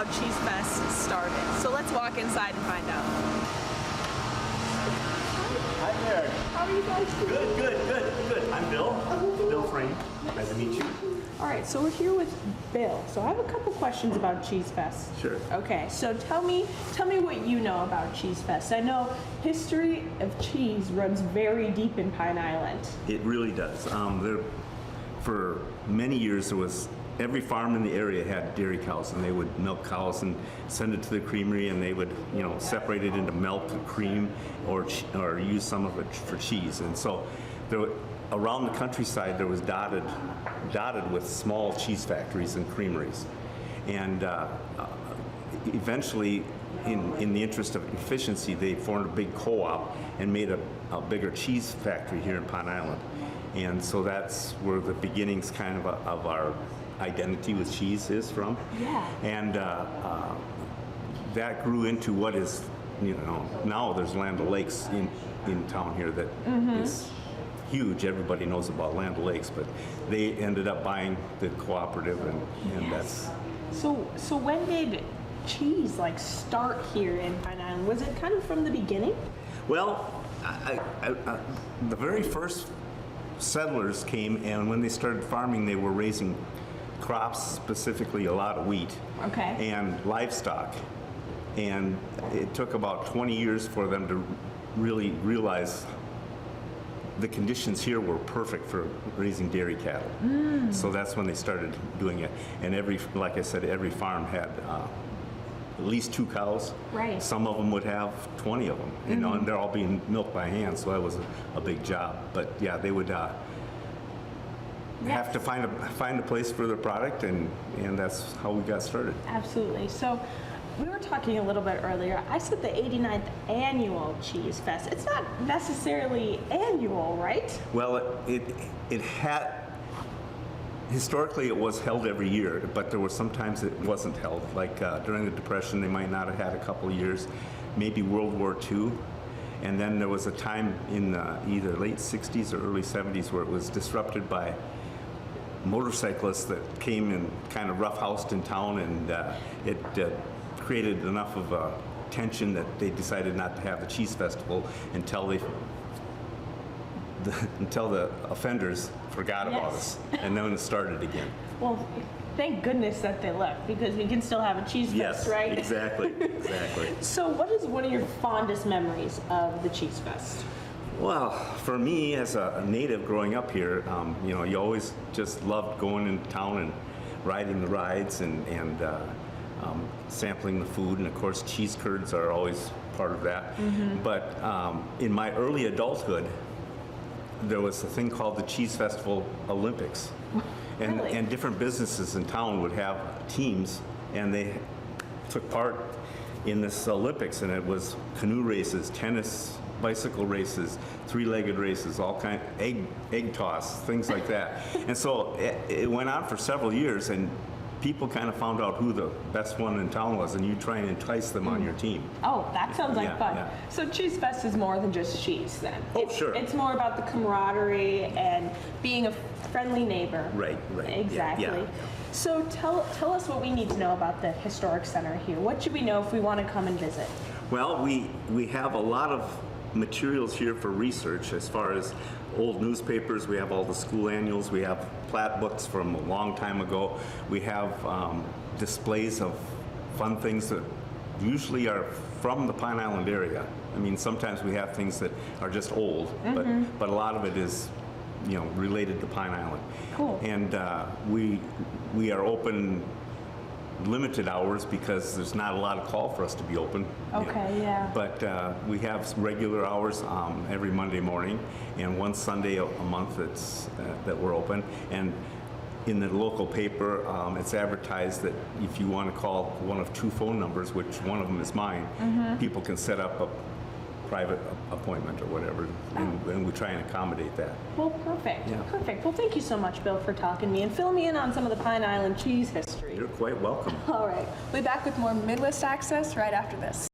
how Cheese Fest started. So let's walk inside and find out. Hi there. How are you guys doing? Good. I'm Bill. Bill Frame. Nice to meet you. All right, so we're here with Bill. So I have a couple questions about Cheese Fest. Sure. Okay, so tell me what you know about Cheese Fest. I know history of cheese runs very deep in Pine Island. It really does. For many years, there was every farm in the area had dairy cows, and they would milk cows and send it to the creamery, and they would, separate it into milk and cream, or use some of it for cheese. And so, around the countryside, there was dotted with small cheese factories and creameries, and eventually, in the interest of efficiency, they formed a big co-op and made a bigger cheese factory here in Pine Island. And so that's where the beginnings kind of our identity with cheese is from. Yeah. And that grew into what is, now there's Land O'Lakes in town here that is huge. Everybody knows about Land O'Lakes, but they ended up buying the cooperative, and Yes. So when did cheese start here in Pine Island? Was it kind of from the beginning? Well, the very first settlers came, and when they started farming, they were raising crops, specifically a lot of wheat and livestock. And it took about 20 years for them to really realize the conditions here were perfect for raising dairy cattle. So that's when they started doing it. And like I said, every farm had at least 2 cows. Right. Some of them would have 20 of them, and they're all being milked by hand, so that was a big job. But yeah, they would have to find a place for their product, and that's how we got started. Absolutely. So we were talking a little bit earlier. I said the 89th annual Cheese Fest. It's not necessarily annual, right? Well, it had. Historically, it was held every year, but there were sometimes it wasn't held. Like during the Depression, they might not have had a couple of years, maybe World War II. And then there was a time in either late 60s or early 70s where it was disrupted by motorcyclists that came and kind of roughhoused in town, and it created enough of a tension that they decided not to have the Cheese Festival until the offenders forgot about us, and then it started again. Well, thank goodness that they left, because we can still have a Cheese Fest, right? Exactly. So what is one of your fondest memories of the Cheese Fest? Well, for me, as a native growing up here, you always just loved going into town and riding the rides and sampling the food, and of course cheese curds are always part of that. But in my early adulthood, there was a thing called the Cheese Festival Olympics. Really? And different businesses in town would have teams, and they took part in this Olympics, and it was canoe races, tennis, bicycle races, 3-legged races, all kind of egg toss, things like that. And so it went on for several years, and people kind of found out who the best one in town was, and you try and entice them on your team. Oh, that sounds like fun. Yeah. So Cheese Fest is more than just cheese then? Oh, sure. It's more about the camaraderie and being a friendly neighbor. Right. Exactly. Yeah. So tell us what we need to know about the Historic Center here. What should we know if we want to come and visit? Well, we have a lot of materials here for research, as far as old newspapers. We have all the school annuals. We have plat books from a long time ago. We have displays of fun things that usually are from the Pine Island area. I mean, sometimes we have things that are just old, but a lot of it is, related to Pine Island. Cool. And we are open limited hours because there's not a lot of call for us to be open. Okay, yeah. But we have regular hours every Monday morning, and one Sunday a month that we're open. And in the local paper, it's advertised that if you want to call one of 2 phone numbers, which one of them is mine, people can set up a private appointment or whatever, and we try and accommodate that. Well, perfect. Yeah. Perfect. Well, thank you so much, Bill, for talking to me and fill me in on some of the Pine Island cheese history. You're quite welcome. All right. We'll be back with more Midwest Access right after this.